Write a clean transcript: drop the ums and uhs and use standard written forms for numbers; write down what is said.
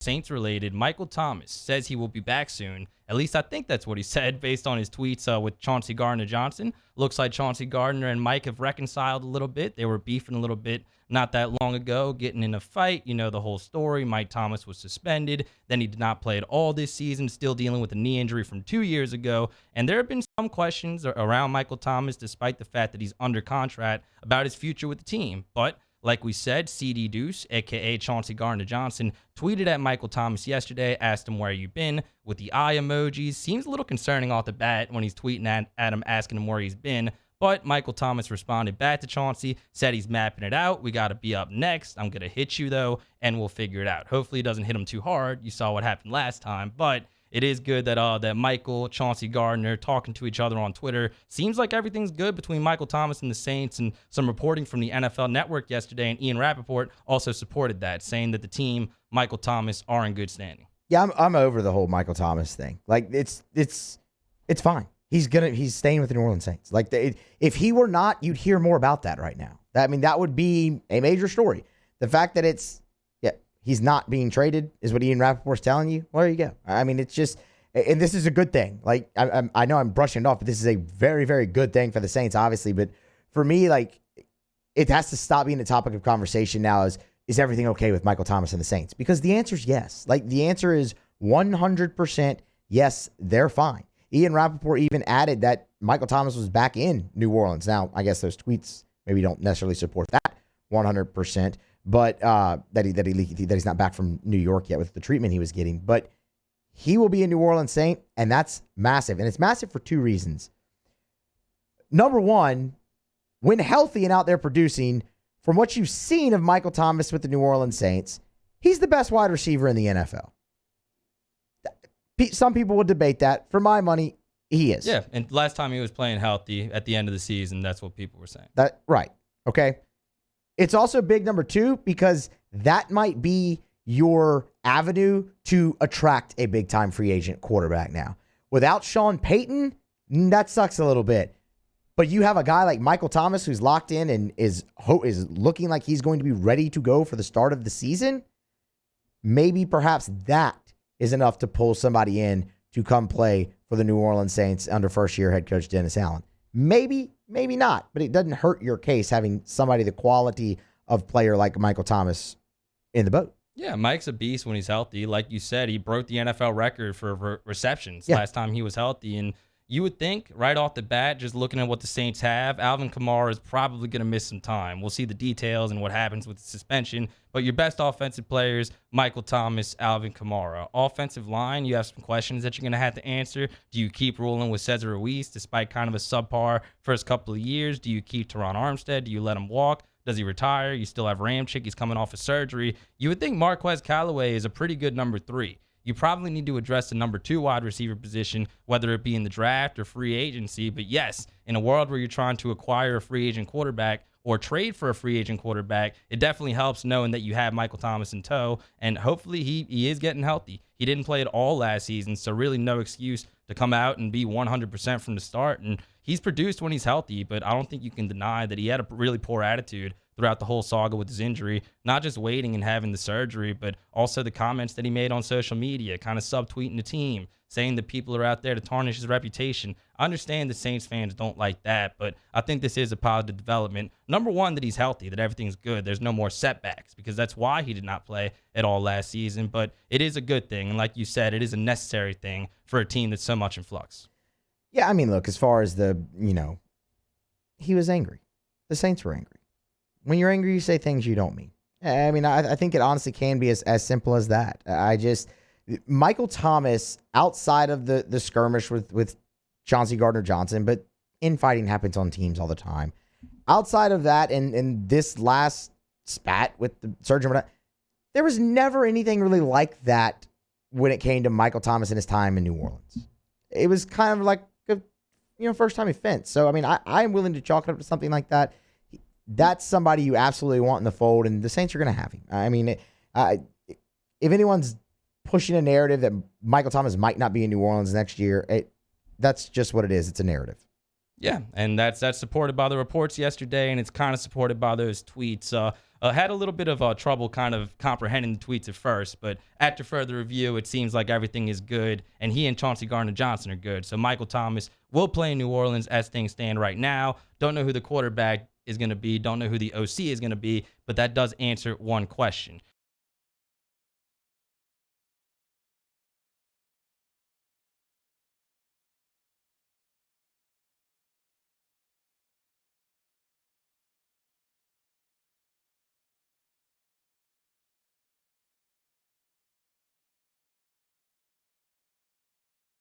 Saints related. Michael Thomas says he will be back soon. At least I think that's what he said based on his tweets with Chauncey Gardner-Johnson. Looks like Chauncey Gardner and Mike have reconciled a little bit. They were beefing a little bit not that long ago, getting in a fight. You know the whole story. Mike Thomas was suspended. Then he did not play at all this season, still dealing with a knee injury from 2 years ago. And there have been some questions around Michael Thomas, despite the fact that he's under contract, about his future with the team. But like we said, CD Deuce, a.k.a. Chauncey Gardner-Johnson, tweeted at Michael Thomas yesterday, asked him where you've been with the eye emojis. Seems a little concerning off the bat when he's tweeting at him, asking him where he's been. But Michael Thomas responded back to Chauncey, said he's mapping it out. We got to be up next. I'm going to hit you, though, and we'll figure it out. Hopefully it doesn't hit him too hard. You saw what happened last time. But it is good that Michael, Chauncey Gardner talking to each other on Twitter. Seems like everything's good between Michael Thomas and the Saints, and some reporting from the NFL Network yesterday, and Ian Rappaport also supported that, saying that the team, Michael Thomas, are in good standing. Yeah, I'm over the whole Michael Thomas thing. Like it's fine. He's staying with the New Orleans Saints. Like if he were not, you'd hear more about that right now. That would be a major story. The fact that he's not being traded is what Ian Rappaport's telling you. Well, there you go. I mean, it's just, and this is a good thing. Like I know I'm brushing it off, but this is a very, very good thing for the Saints, obviously. But for me, like, it has to stop being a topic of conversation now. Is everything okay with Michael Thomas and the Saints? Because the answer is yes. Like, the answer is 100% yes. They're fine. Ian Rappaport even added that Michael Thomas was back in New Orleans. Now, I guess those tweets maybe don't necessarily support that 100%. But that he's not back from New York yet with the treatment he was getting. But he will be a New Orleans Saint, and that's massive. And it's massive for two reasons. Number one, when healthy and out there producing, from what you've seen of Michael Thomas with the New Orleans Saints, he's the best wide receiver in the NFL. Some people would debate that. For my money, he is. Yeah, and last time he was playing healthy at the end of the season, that's what people were saying. Right. Okay. It's also big, number two, because that might be your avenue to attract a big-time free agent quarterback now. Without Sean Payton, that sucks a little bit. But you have a guy like Michael Thomas who's locked in and is looking like he's going to be ready to go for the start of the season. Maybe perhaps that is enough to pull somebody in to come play for the New Orleans Saints under first-year head coach Dennis Allen. Maybe not, but it doesn't hurt your case having somebody the quality of player like Michael Thomas in the boat. Yeah, Mike's a beast when he's healthy. Like you said, he broke the NFL record for receptions last time he was healthy. And you would think right off the bat, just looking at what the Saints have, Alvin Kamara is probably going to miss some time. We'll see the details and what happens with the suspension. But your best offensive players, Michael Thomas, Alvin Kamara. Offensive line, you have some questions that you're going to have to answer. Do you keep rolling with Cesar Ruiz despite kind of a subpar first couple of years? Do you keep Teron Armstead? Do you let him walk? Does he retire? You still have Ramchick. He's coming off of surgery. You would think Marquez Callaway is a pretty good number 3. You probably need to address the number 2 wide receiver position, whether it be in the draft or free agency. But yes, in a world where you're trying to acquire a free agent quarterback or trade for a free agent quarterback, it definitely helps knowing that you have Michael Thomas in tow, and hopefully he is getting healthy. He didn't play at all last season, so really no excuse to come out and be 100% from the start. And he's produced when he's healthy, but I don't think you can deny that he had a really poor attitude throughout the whole saga with his injury, not just waiting and having the surgery, but also the comments that he made on social media, kind of subtweeting the team, saying that people are out there to tarnish his reputation. I understand the Saints fans don't like that, but I think this is a positive development. Number one, that he's healthy, that everything's good. There's no more setbacks, because that's why he did not play at all last season, but it is a good thing. And like you said, it is a necessary thing for a team that's so much in flux. Yeah, I mean, look, as far as he was angry. The Saints were angry. When you're angry, you say things you don't mean. I mean, I think it honestly can be as simple as that. Michael Thomas, outside of the skirmish with Chauncey Gardner-Johnson, but infighting happens on teams all the time. Outside of that, and this last spat with the surgeon, there was never anything really like that when it came to Michael Thomas and his time in New Orleans. It was kind of like a first-time offense. So, I mean, I'm willing to chalk it up to something like that. That's somebody you absolutely want in the fold, and the Saints are going to have him. I mean, if anyone's pushing a narrative that Michael Thomas might not be in New Orleans next year, that's just what it is. It's a narrative. Yeah, and that's supported by the reports yesterday, and it's kind of supported by those tweets. Had a little bit of trouble kind of comprehending the tweets at first, but after further review, it seems like everything is good, and he and Chauncey Gardner-Johnson are good. So Michael Thomas will play in New Orleans as things stand right now. Don't know who the quarterback is going to be. Don't know who the OC is going to be, but that does answer one question.